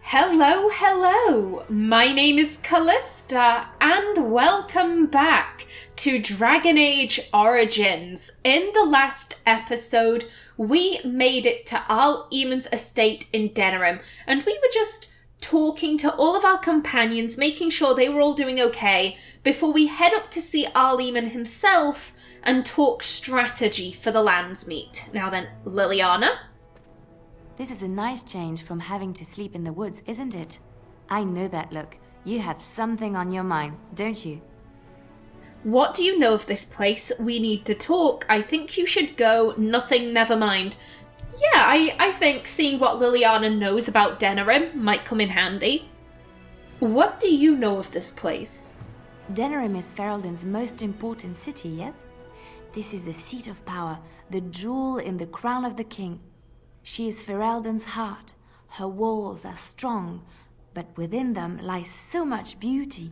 Hello, hello! My name is Callista, and welcome back to Dragon Age Origins. In the last episode, we made it to Arl Eamon's estate in Denerim, and we were just talking to all of our companions, making sure they were all doing okay, before we head up to see Arl Eamon himself and talk strategy for the Landsmeet. Now then, Liliana? This is a nice change from having to sleep in the woods, isn't it? I know that look. You have something on your mind, don't you? What do you know of this place? We need to talk. I think you should go. Nothing, never mind. Yeah, I think seeing what Liliana knows about Denerim might come in handy. What do you know of this place? Denerim is Ferelden's most important city, yes? This is the seat of power, the jewel in the crown of the king. She is Ferelden's heart. Her walls are strong, but within them lies so much beauty,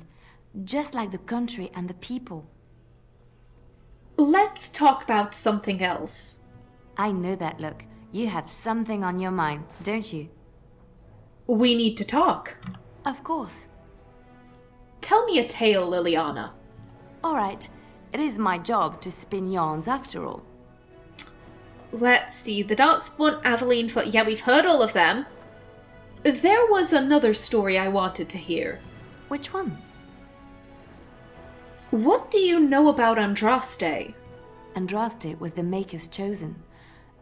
just like the country and the people. Let's talk about something else. I know that look. You have something on your mind, don't you? We need to talk. Of course. Tell me a tale, Liliana. All right. It is my job to spin yarns after all. Let's see, the Darkspawn, Aveline, yeah, we've heard all of them. There was another story I wanted to hear. Which one? What do you know about Andraste? Andraste was the Maker's chosen.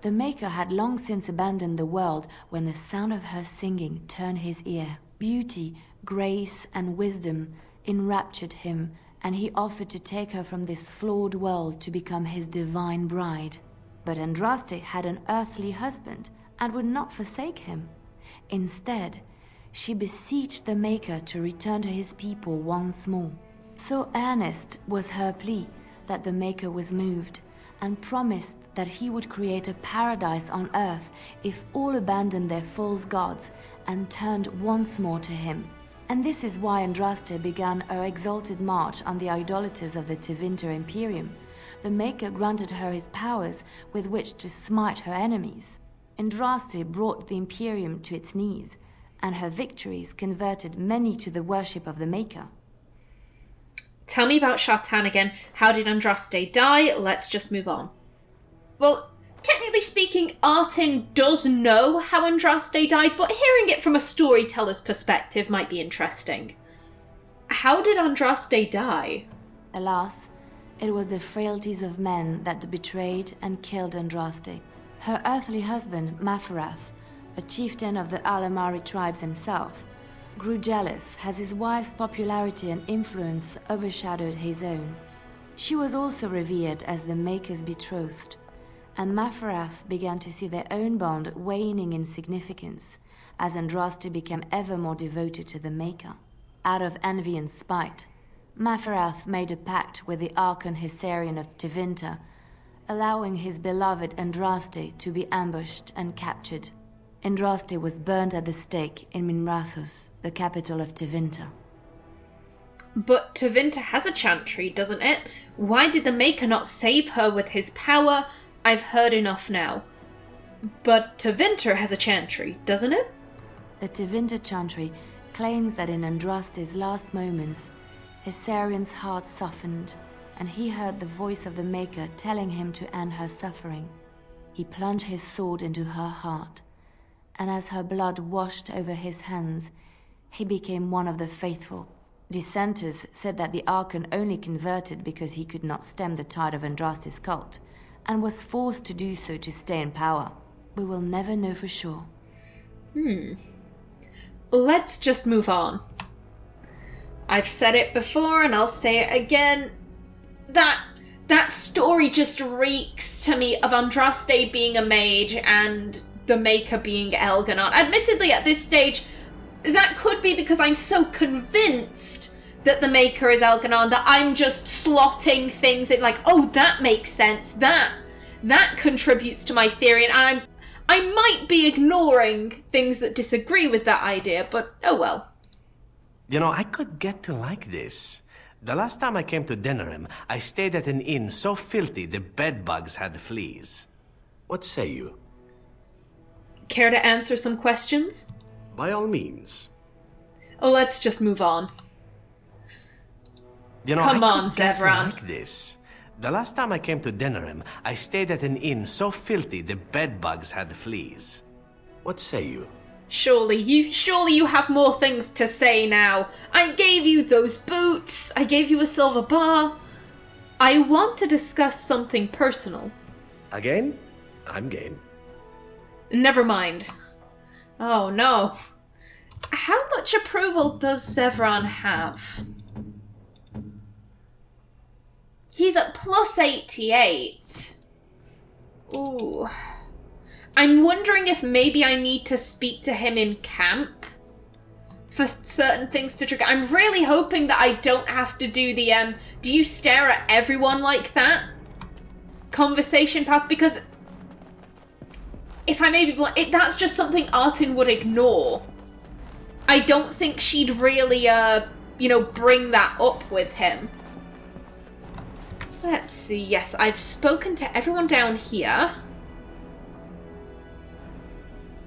The Maker had long since abandoned the world when the sound of her singing turned his ear. Beauty, grace, and wisdom enraptured him, and he offered to take her from this flawed world to become his divine bride. But Andraste had an earthly husband and would not forsake him. Instead, she beseeched the Maker to return to his people once more. So earnest was her plea that the Maker was moved and promised that he would create a paradise on earth if all abandoned their false gods and turned once more to him. And this is why Andraste began her exalted march on the idolaters of the Tevinter Imperium. The Maker granted her his powers with which to smite her enemies. Andraste brought the Imperium to its knees, and her victories converted many to the worship of the Maker. Tell me about Shartan again. How did Andraste die? Let's just move on. Well, technically speaking, Artin does know how Andraste died, but hearing it from a storyteller's perspective might be interesting. How did Andraste die? Alas, it was the frailties of men that betrayed and killed Andraste. Her earthly husband, Maferath, a chieftain of the Alamari tribes himself, grew jealous as his wife's popularity and influence overshadowed his own. She was also revered as the Maker's betrothed, and Maferath began to see their own bond waning in significance as Andraste became ever more devoted to the Maker. Out of envy and spite, Maferath made a pact with the Archon Hysarian of Tevinter, allowing his beloved Andraste to be ambushed and captured. Andraste was burned at the stake in Minrathous, the capital of Tevinter. But Tevinter has a chantry, doesn't it? Why did the Maker not save her with his power? I've heard enough now. But Tevinter has a chantry, doesn't it? The Tevinter chantry claims that in Andraste's last moments, Hysarian's heart softened, and he heard the voice of the Maker telling him to end her suffering. He plunged his sword into her heart, and as her blood washed over his hands, he became one of the faithful. Dissenters said that the Archon only converted because he could not stem the tide of Andraste's cult, and was forced to do so to stay in power. We will never know for sure. Let's just move on. I've said it before and I'll say it again. That story just reeks to me of Andraste being a mage and the Maker being Elganon. Admittedly, at this stage, that could be because I'm so convinced that the Maker is Elganon that I'm just slotting things in like, oh, that makes sense. That contributes to my theory, and I might be ignoring things that disagree with that idea, but oh well. You know, I could get to like this. The last time I came to Denerim, I stayed at an inn so filthy the bedbugs had fleas. What say you? Care to answer some questions? By all means. Let's just move on. Come on, Zevran. Like this. The last time I came to Denerim, I stayed at an inn so filthy the bedbugs had fleas. What say you? Surely you have more things to say now. I gave you those boots. I gave you a silver bar. I want to discuss something personal. Again? I'm game. Never mind. Oh no. How much approval does Zevran have? He's at plus 88. Ooh. I'm wondering if maybe I need to speak to him in camp for certain things to trigger. I'm really hoping that I don't have to do the, do you stare at everyone like that conversation path? Because if I may be blunt, that's just something Artin would ignore. I don't think she'd really, bring that up with him. Let's see. Yes, I've spoken to everyone down here.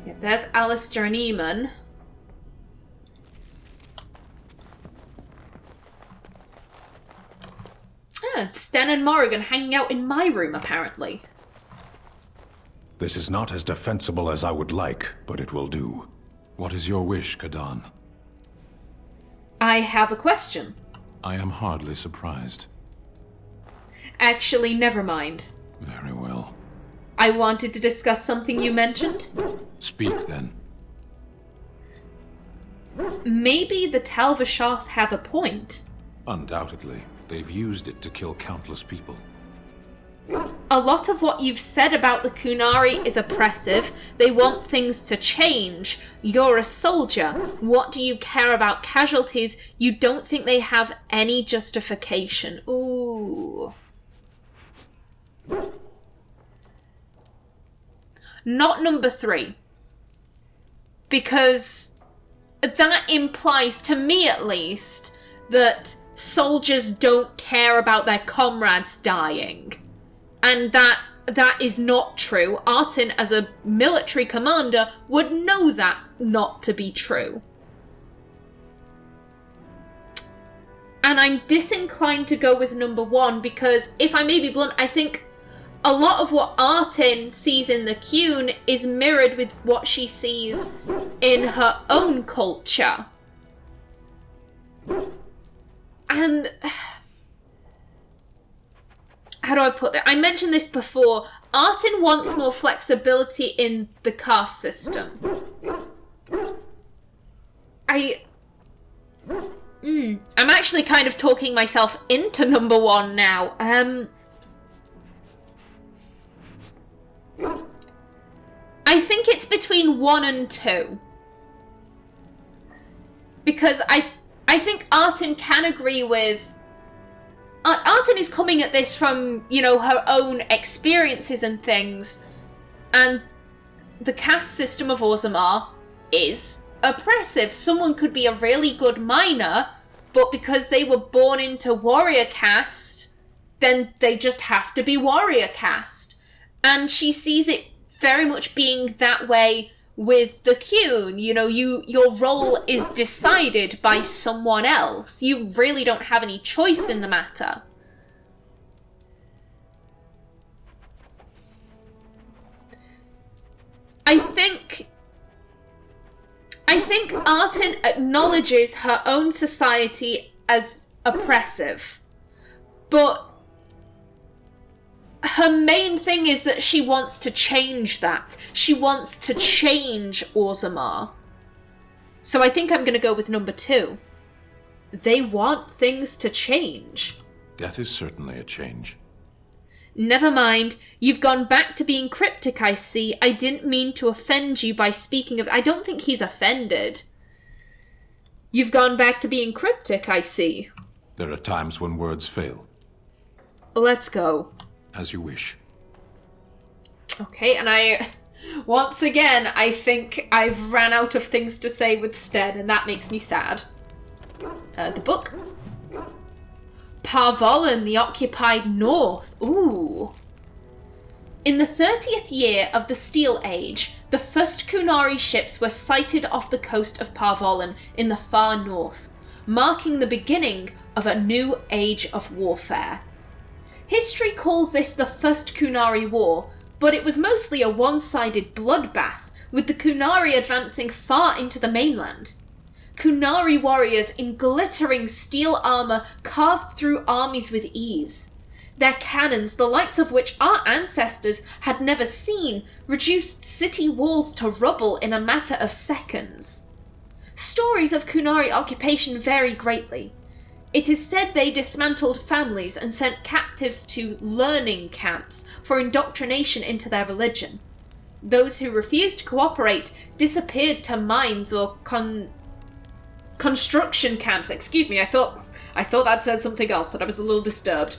Yep, there's Alistair and Eamon. It's Sten and Morrigan hanging out in my room, apparently. This is not as defensible as I would like, but it will do. What is your wish, Kadan? I have a question. I am hardly surprised. Actually, never mind. Very well. I wanted to discuss something you mentioned. Speak, then. Maybe the Talvishoth have a point. Undoubtedly. They've used it to kill countless people. A lot of what you've said about the Qunari is oppressive. They want things to change. You're a soldier. What do you care about casualties? You don't think they have any justification. Ooh. Not number 3. Because that implies, to me at least, that soldiers don't care about their comrades dying. And that is not true. Artin, as a military commander, would know that not to be true. And I'm disinclined to go with number 1 because, if I may be blunt, I think a lot of what Artin sees in the Qwinn is mirrored with what she sees in her own culture. And how do I put that? I mentioned this before. Artin wants more flexibility in the caste system. I'm actually kind of talking myself into number 1 now. I think it's between 1 and 2. Because I think Artin can agree with... Artin is coming at this from, her own experiences and things. And the caste system of Orzammar is oppressive. Someone could be a really good miner, but because they were born into warrior caste, then they just have to be warrior caste. And she sees it very much being that way with the Qwinn. Your role is decided by someone else. You really don't have any choice in the matter. I think Artin acknowledges her own society as oppressive, but her main thing is that she wants to change that. She wants to change Orzammar. So I think I'm going to go with number 2. They want things to change. Death is certainly a change. Never mind. You've gone back to being cryptic, I see. I didn't mean to offend you by speaking of... I don't think he's offended. You've gone back to being cryptic, I see. There are times when words fail. Let's go. As you wish. Okay, and once again, I think I've ran out of things to say with Sten, and that makes me sad. The book. Parvolan, the occupied north. Ooh. In the 30th year of the Steel Age, the first Qunari ships were sighted off the coast of Parvolan in the far north, marking the beginning of a new age of warfare. History calls this the First Qunari War, but it was mostly a one-sided bloodbath, with the Qunari advancing far into the mainland. Qunari warriors in glittering steel armour carved through armies with ease. Their cannons, the likes of which our ancestors had never seen, reduced city walls to rubble in a matter of seconds. Stories of Qunari occupation vary greatly. It is said they dismantled families and sent captives to learning camps for indoctrination into their religion. Those who refused to cooperate disappeared to mines or construction camps. Excuse me, I thought that said something else, and I was a little disturbed.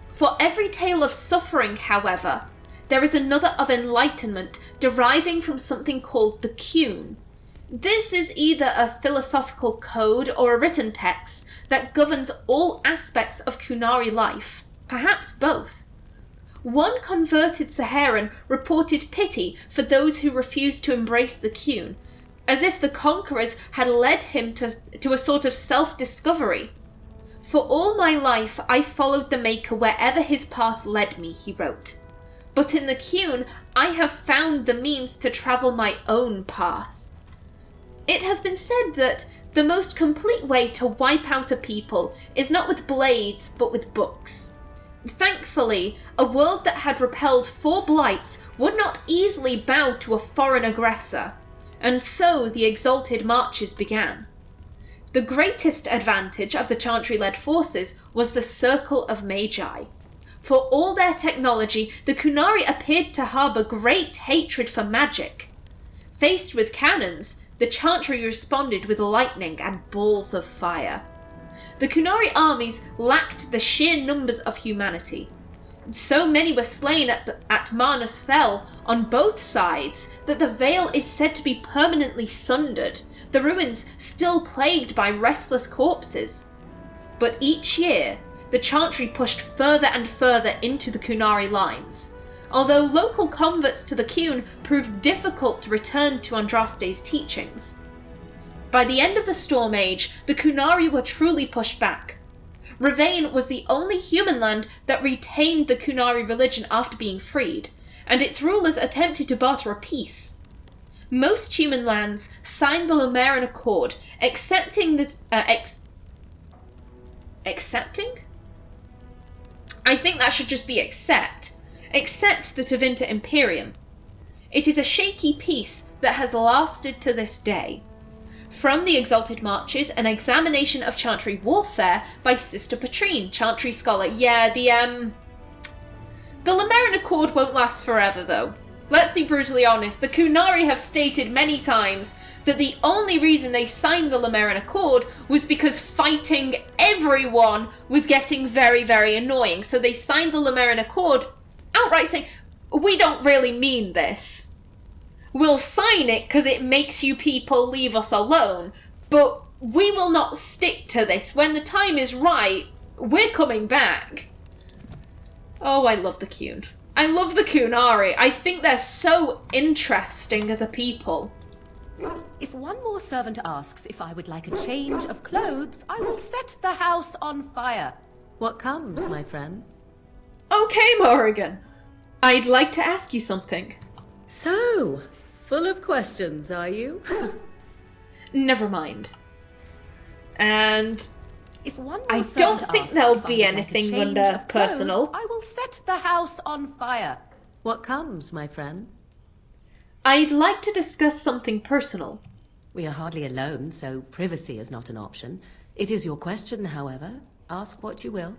For every tale of suffering, however, there is another of enlightenment deriving from something called the Qwinn. This is either a philosophical code or a written text that governs all aspects of Qunari life, perhaps both. One converted Saharan reported pity for those who refused to embrace the Qwinn, as if the conquerors had led him to a sort of self-discovery. For all my life I followed the Maker wherever his path led me, he wrote. But in the Qwinn I have found the means to travel my own path. It has been said that the most complete way to wipe out a people is not with blades, but with books. Thankfully, a world that had repelled 4 blights would not easily bow to a foreign aggressor, and so the exalted marches began. The greatest advantage of the Chantry-led forces was the Circle of Magi. For all their technology, the Qunari appeared to harbour great hatred for magic. Faced with cannons, the Chantry responded with lightning and balls of fire. The Qunari armies lacked the sheer numbers of humanity. So many were slain at Marnus Fell on both sides that the Vale is said to be permanently sundered, the ruins still plagued by restless corpses. But each year, the Chantry pushed further and further into the Qunari lines. Although local converts to the Qwinn proved difficult to return to Andraste's teachings. By the end of the Storm Age, the Qunari were truly pushed back. Ravain was the only human land that retained the Qunari religion after being freed, and its rulers attempted to barter a peace. Most human lands signed the Lumeran Accord, accepting that... accepting? I think that should just be accept the Tevinter Imperium. It is a shaky peace that has lasted to this day. From the Exalted Marches, an examination of Chantry warfare by Sister Patrine, Chantry scholar. Yeah, the Lumeran Accord won't last forever, though. Let's be brutally honest, the Qunari have stated many times that the only reason they signed the Lumeran Accord was because fighting everyone was getting very, very annoying. So they signed the Lumeran Accord, outright saying, we don't really mean this. We'll sign it because it makes you people leave us alone, but we will not stick to this. When the time is right, we're coming back. Oh, I love the Qwinn. I love the Qunari. I think they're so interesting as a people. If one more servant asks if I would like a change of clothes, I will set the house on fire. What comes, my friend? Okay, Morrigan. I'd like to ask you something. So, full of questions, are you? Never mind. And if one more I don't think there'll be anything under personal. I will set the house on fire. What comes, my friend? I'd like to discuss something personal. We are hardly alone, so privacy is not an option. It is your question, however. Ask what you will.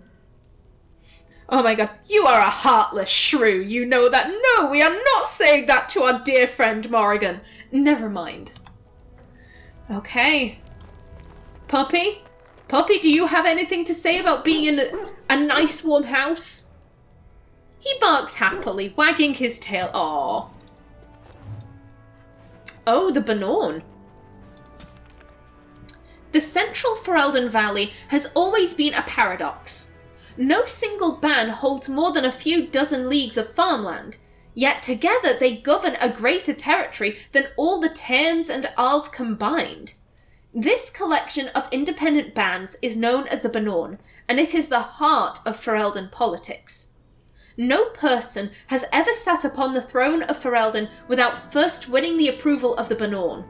Oh my god, you are a heartless shrew, you know that. No, we are not saying that to our dear friend Morrigan. Never mind. Okay. Puppy? Puppy, do you have anything to say about being in a nice warm house? He barks happily, wagging his tail. Aww. Oh, the Bannorn. The central Ferelden Valley has always been a paradox. No single ban holds more than a few dozen leagues of farmland, Yet together they govern a greater territory than all the Tairns and Arls combined. This collection of independent bands is known as the Bannorn, and it is the heart of Ferelden politics. No person has ever sat upon the throne of Ferelden without first winning the approval of the Bannorn.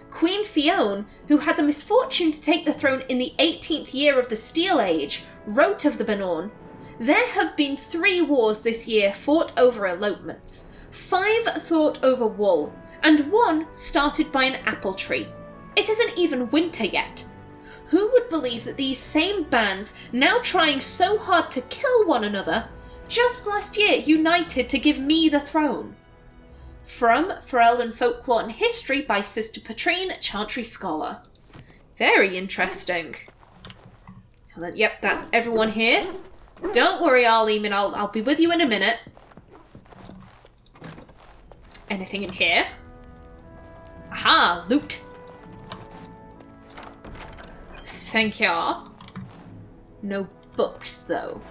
Queen Fionn, who had the misfortune to take the throne in the 18th year of the Steel Age, wrote of the Bannorn, "There have been 3 wars this year fought over elopements, 5 fought over wool, and 1 started by an apple tree. It isn't even winter yet. Who would believe that these same bands, now trying so hard to kill one another, just last year united to give me the throne?" From Ferelden Folklore and History by Sister Patrine, Chantry Scholar. Very interesting. Yep, that's everyone here. Don't worry, Arl Eamon, I'll be with you in a minute. Anything in here? Aha, loot. Thank ya. No books, though.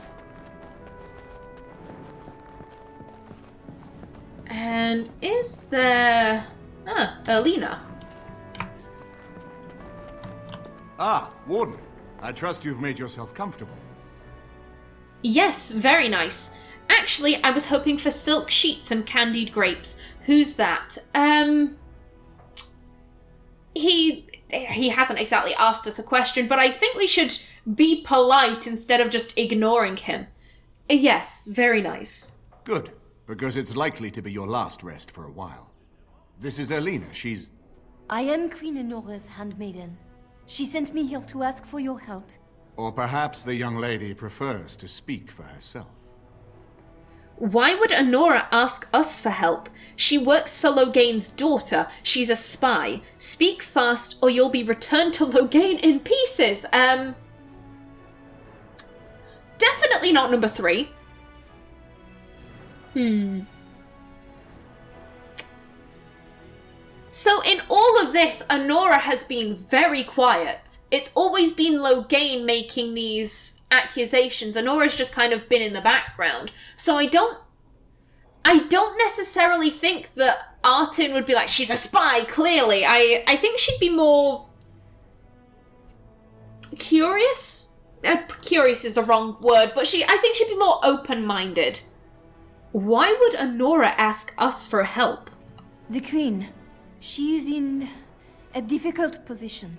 And is there... Alina. Ah, Warden. I trust you've made yourself comfortable. Yes, very nice. Actually, I was hoping for silk sheets and candied grapes. Who's that? He hasn't exactly asked us a question, but I think we should be polite instead of just ignoring him. Yes, very nice. Good, because it's likely to be your last rest for a while. This is Alina. She's... I am Queen Anora's handmaiden. She sent me here to ask for your help. Or perhaps the young lady prefers to speak for herself. Why would Anora ask us for help? She works for Loghain's daughter. She's a spy. Speak fast or you'll be returned to Loghain in pieces. Definitely not number 3. So in all of this, Anora has been very quiet. It's always been Loghain making these accusations. Anora's just kind of been in the background. So I don't necessarily think that Artin would be like, she's a spy, clearly. I think she'd be more curious. Curious is the wrong word, but I think she'd be more open-minded. Why would Anora ask us for help? The Queen. She is in a difficult position.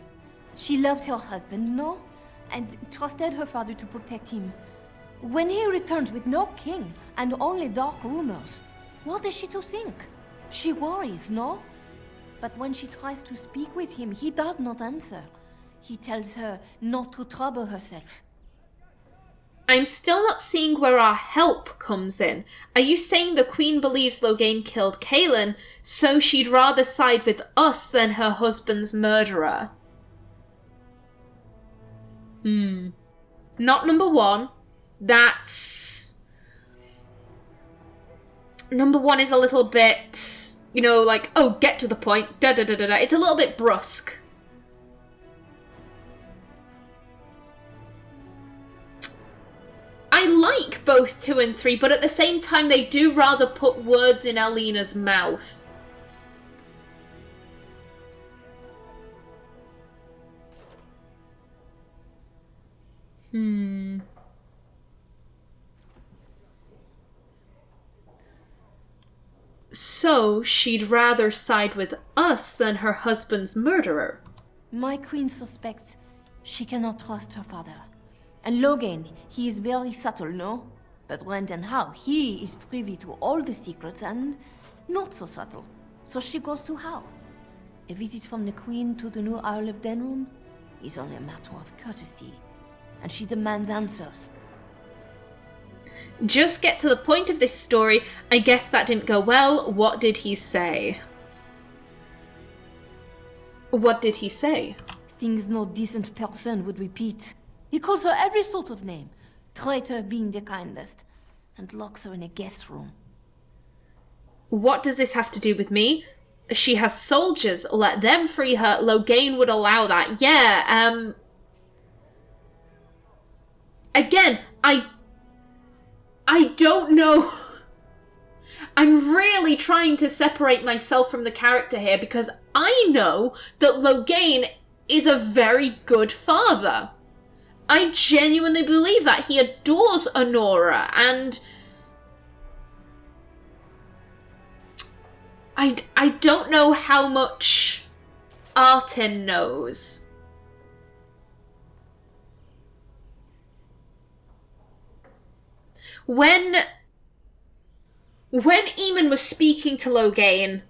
She loved her husband, no? And trusted her father to protect him. When he returns with no king and only dark rumors, what is she to think? She worries, no? But when she tries to speak with him, he does not answer. He tells her not to trouble herself. I'm still not seeing where our help comes in. Are you saying the Queen believes Loghain killed Kaelin, so she'd rather side with us than her husband's murderer? Not number 1. That's... Number 1 is a little bit, like, oh, get to the point, da-da-da-da-da. It's a little bit brusque. I like both 2 and 3, but at the same time, they do rather put words in Alina's mouth. So, she'd rather side with us than her husband's murderer. My queen suspects she cannot trust her father. And Loghain, he is very subtle, no? But when and how, he is privy to all the secrets and not so subtle. So she goes to how? A visit from the queen to the new Isle of Denrum is only a matter of courtesy. And she demands answers. Just get to the point of this story. I guess that didn't go well. What did he say? What did he say? Things no decent person would repeat. He calls her every sort of name, traitor being the kindest, and locks her in a guest room. What does this have to do with me? She has soldiers. Let them free her. Loghain would allow that. Yeah, Again, I don't know. I'm really trying to separate myself from the character here because I know that Loghain is a very good father. I genuinely believe that. He adores Honora, and I don't know how much Artin knows. When Eamon was speaking to Loghain,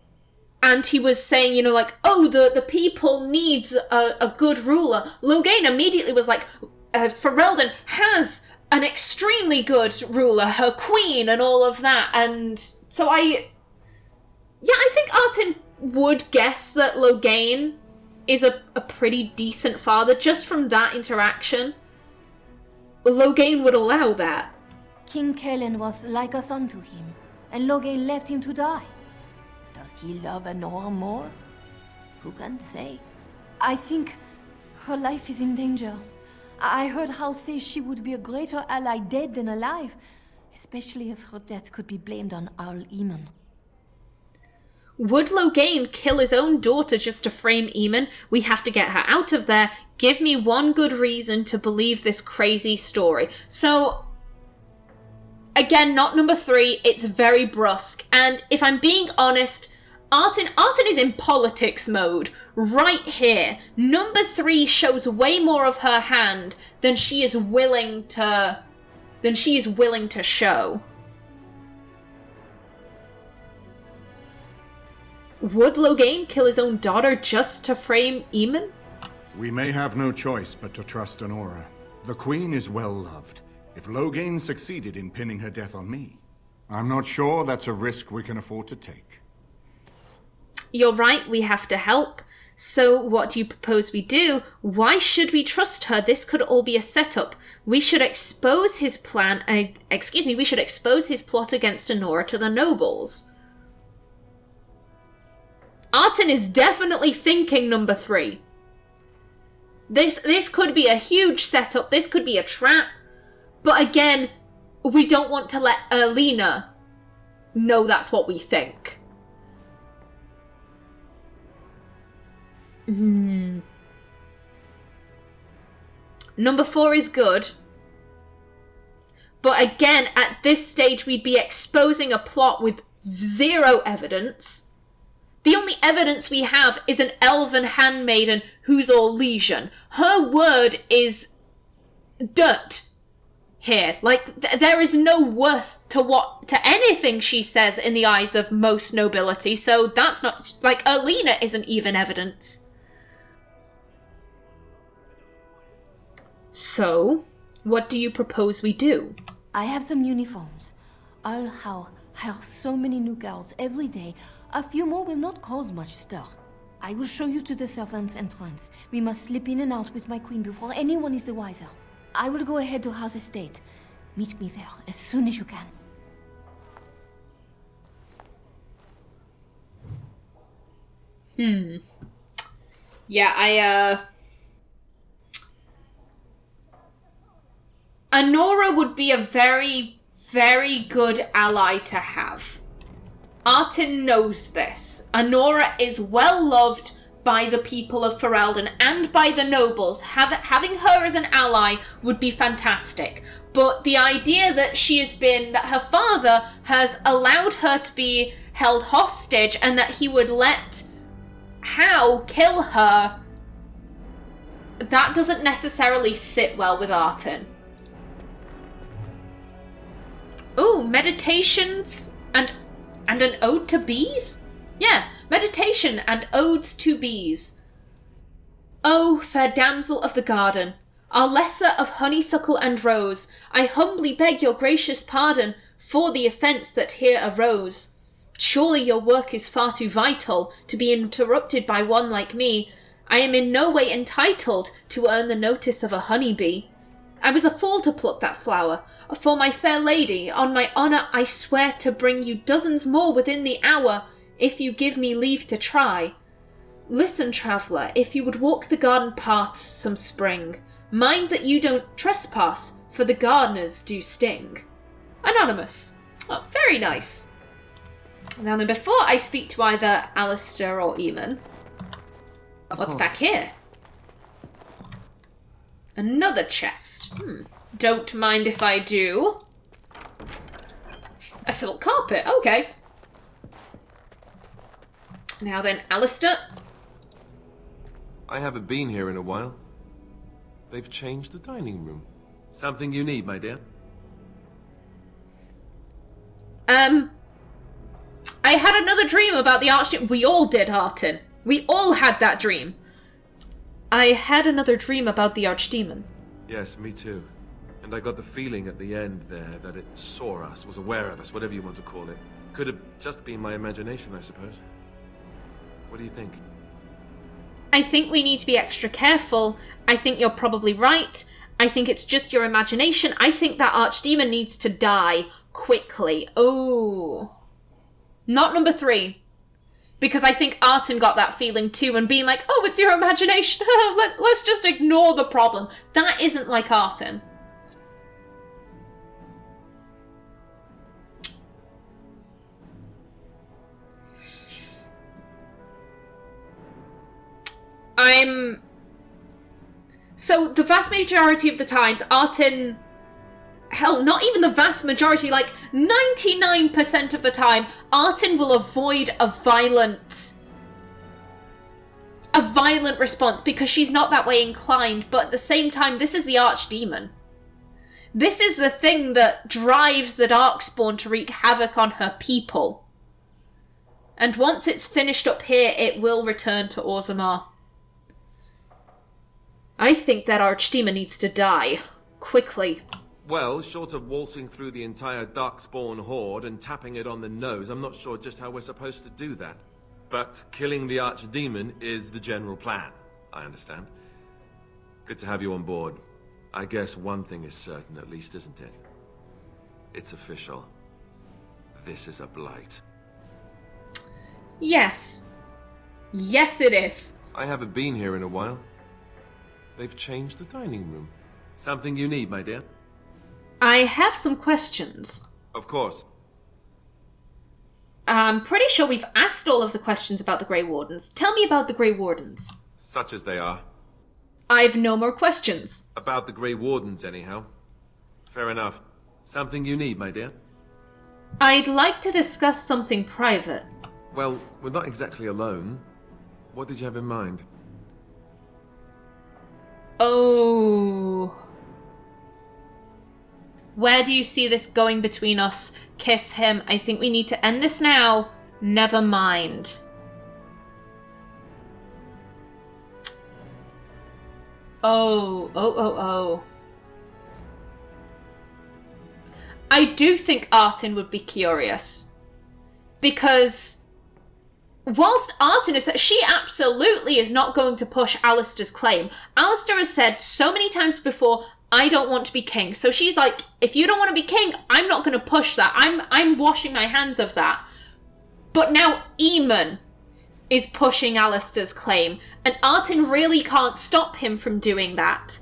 and he was saying, you know, like, oh, the people needs a good ruler, Loghain immediately was like, Ferelden has an extremely good ruler, her queen and all of that, and so I think Artin would guess that Loghain is a pretty decent father, just from that interaction. Loghain would allow that. King Qwinn was like a son to him, and Loghain left him to die. Does he love Honora more? Who can say? I think her life is in danger. I heard Hal say she would be a greater ally dead than alive, especially if her death could be blamed on Arl Eamon. Would Loghain kill his own daughter just to frame Eamon? We have to get her out of there. Give me one good reason to believe this crazy story. So, again, not number 3. It's very brusque. And if I'm being honest, Artin is in politics mode right here. Number 3 shows way more of her hand than she is willing to show. Would Loghain kill his own daughter just to frame Eamon? We may have no choice but to trust Honora. The Queen is well loved. If Loghain succeeded in pinning her death on me, I'm not sure that's a risk we can afford to take. You're right, we have to help. So what do you propose we do? Why should we trust her? This could all be a setup. We should expose his plan, we should expose his plot against Honora to the nobles. Artin is definitely thinking number 3. This could be a huge setup, this could be a trap, but again, we don't want to let Alina know that's what we think. Number 4 is good, but again, at this stage, we'd be exposing a plot with 0 evidence. The only evidence we have is an elven handmaiden who's all legion. Her word is dirt here. Like, there is no worth to anything she says in the eyes of most nobility, so that's not, like, Alina isn't even evidence. So, what do you propose we do? I have some uniforms. I'll hire so many new girls every day. A few more will not cause much stir. I will show you to the servants' entrance. We must slip in and out with my queen before anyone is the wiser. I will go ahead to House Estate. Meet me there as soon as you can. Yeah, Honora would be a very, very good ally to have. Artin knows this. Honora is well loved by the people of Ferelden and by the nobles. Having her as an ally would be fantastic. But the idea that that her father has allowed her to be held hostage and that he would let Hal kill her, that doesn't necessarily sit well with Artin. Ooh, meditations and an ode to bees? Yeah, meditation and odes to bees. Oh, fair damsel of the garden, our lesser of honeysuckle and rose, I humbly beg your gracious pardon for the offence that here arose. Surely your work is far too vital to be interrupted by one like me. I am in no way entitled to earn the notice of a honeybee. I was a fool to pluck that flower. For my fair lady, on my honour I swear to bring you dozens more within the hour, if you give me leave to try. Listen, traveller, if you would walk the garden paths some spring, mind that you don't trespass, for the gardeners do sting. Anonymous. Oh, very nice. Now then, before I speak to either Alistair or Eamon, what's back here? Another chest. Don't mind if I do. A silk carpet, okay. Now then, Alistair. I haven't been here in a while. They've changed the dining room. Something you need, my dear? I had another dream about the Archdemon. We all did, Artin. We all had that dream. I had another dream about the Archdemon. Yes, me too. And I got the feeling at the end there that it saw us, was aware of us, whatever you want to call it. Could have just been my imagination, I suppose. What do you think? I think we need to be extra careful. I think you're probably right. I think it's just your imagination. I think that Archdemon needs to die quickly. Oh. Not number 3. Because I think Artin got that feeling too and being like, oh, it's your imagination. let's just ignore the problem. That isn't like Artin. So the vast majority of the times, Artin... Hell, not even the vast majority, like 99% of the time, Artin will avoid a violent response because she's not that way inclined, but at the same time, this is the Archdemon. This is the thing that drives the Darkspawn to wreak havoc on her people. And once it's finished up here, it will return to Orzammar. I think that Archdemon needs to die. Quickly. Well, short of waltzing through the entire Darkspawn horde and tapping it on the nose, I'm not sure just how we're supposed to do that. But killing the Archdemon is the general plan, I understand. Good to have you on board. I guess one thing is certain at least, isn't it? It's official. This is a blight. Yes. Yes, it is. I haven't been here in a while. They've changed the dining room. Something you need, my dear? I have some questions. Of course. I'm pretty sure we've asked all of the questions about the Grey Wardens. Tell me about the Grey Wardens. Such as they are. I've no more questions. About the Grey Wardens, anyhow. Fair enough. Something you need, my dear? I'd like to discuss something private. Well, we're not exactly alone. What did you have in mind? Oh. Where do you see this going between us? Kiss him. I think we need to end this now. Never mind. Oh. I do think Artin would be curious. Because whilst Artin is... She absolutely is not going to push Alistair's claim. Alistair has said so many times before, I don't want to be king. So she's like, if you don't want to be king, I'm not going to push that. I'm washing my hands of that. But now Eamon is pushing Alistair's claim. And Artin really can't stop him from doing that.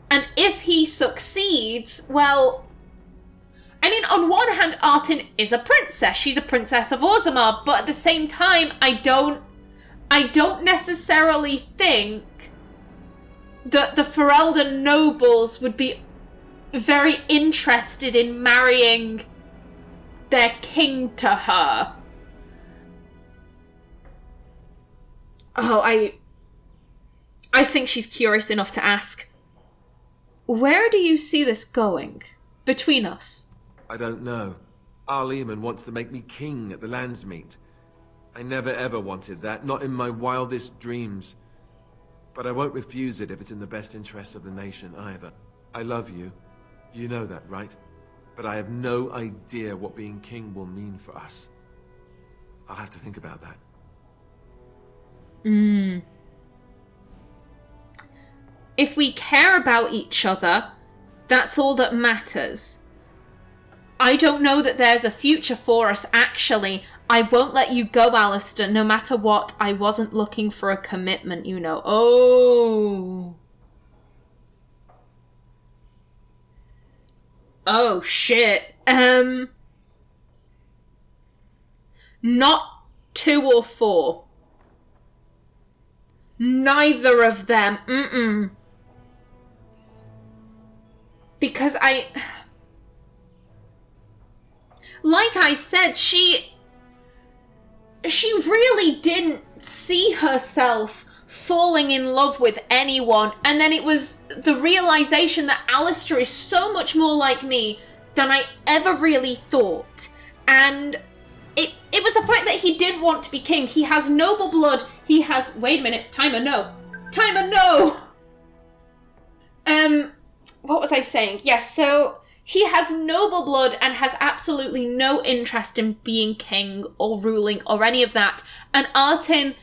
And if he succeeds, well... I mean, on one hand, Artin is a princess. She's a princess of Orzammar. But at the same time, I don't necessarily think that the Ferelden nobles would be very interested in marrying their king to her. Oh, I think she's curious enough to ask, where do you see this going between us? I don't know. Arl Eamon wants to make me king at the Landsmeet. I never ever wanted that, not in my wildest dreams. But I won't refuse it if it's in the best interest of the nation either. I love you. You know that, right? But I have no idea what being king will mean for us. I'll have to think about that. If we care about each other, that's all that matters. I don't know that there's a future for us, actually. I won't let you go, Alistair, no matter what. I wasn't looking for a commitment, you know. Oh. Oh, shit. Not 2 or 4. Neither of them. Because like I said, she really didn't see herself falling in love with anyone, and then it was the realization that Alistair is so much more like me than I ever really thought. And it was the fact that he didn't want to be king. He has noble blood. He has... Wait a minute. Timer, no. What was I saying? Yes, so he has noble blood and has absolutely no interest in being king or ruling or any of that. And Artin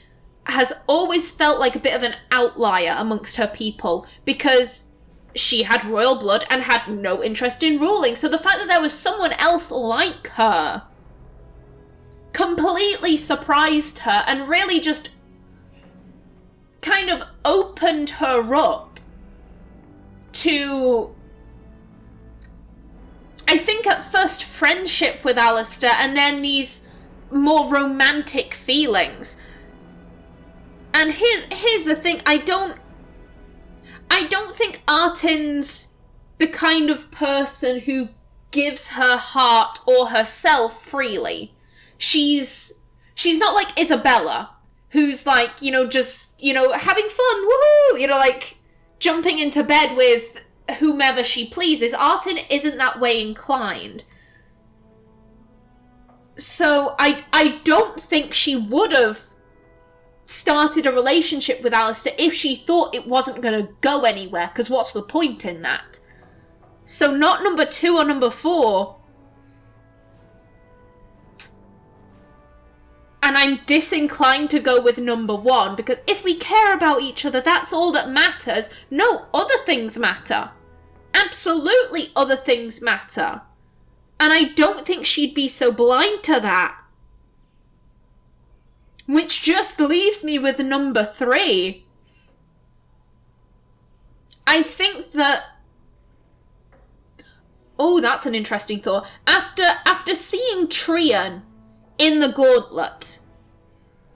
has always felt like a bit of an outlier amongst her people because she had royal blood and had no interest in ruling. So the fact that there was someone else like her completely surprised her and really just kind of opened her up to, I think at first, friendship with Alistair and then these more romantic feelings. And here's the thing, I don't think Artin's the kind of person who gives her heart or herself freely. She's not like Isabella, who's like, just, having fun, woohoo, like jumping into bed with whomever she pleases. Artin isn't that way inclined. So I don't think she would have started a relationship with Alistair if she thought it wasn't going to go anywhere, because what's the point in that? So not number 2 or number 4. And I'm disinclined to go with number 1, because if we care about each other, that's all that matters. No, other things matter. Absolutely other things matter. And I don't think she'd be so blind to that. Which just leaves me with number 3. I think that... Oh, that's an interesting thought. After seeing Qwinn in the gauntlet,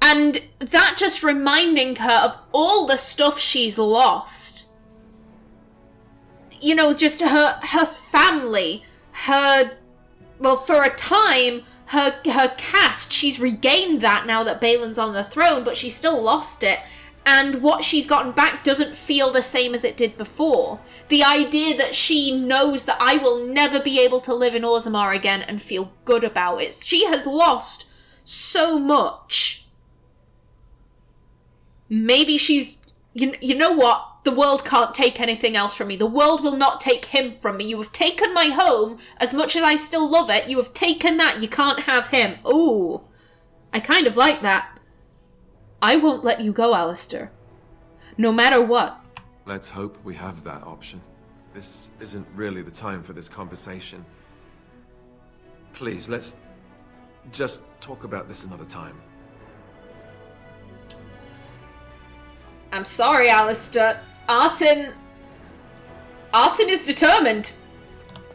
and that just reminding her of all the stuff she's lost. Just her family, well, for a time, her caste, she's regained that now that Balin's on the throne, but she still lost it. And what she's gotten back doesn't feel the same as it did before. The idea that she knows that I will never be able to live in Orzammar again and feel good about it. She has lost so much. Maybe she's... You know what? The world can't take anything else from me. The world will not take him from me. You have taken my home. As much as I still love it, you have taken that. You can't have him. Ooh. I kind of like that. I won't let you go, Alistair. No matter what. Let's hope we have that option. This isn't really the time for this conversation. Please, let's just talk about this another time. I'm sorry, Alistair. Artin is determined.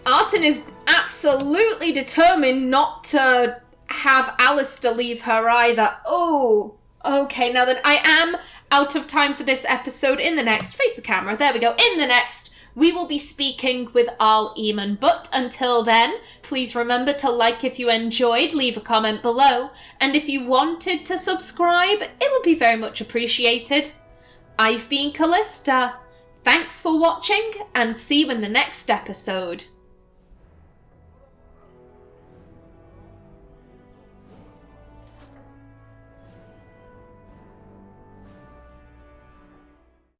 Artin is absolutely determined not to have Alistair leave her either. Oh, okay, now then, I am out of time for this episode. In the next, face the camera, there we go. In the next, we will be speaking with Arl Eamon. But until then, please remember to like if you enjoyed, leave a comment below, and if you wanted to subscribe, it would be very much appreciated. I've been Callista. Thanks for watching, and see you in the next episode.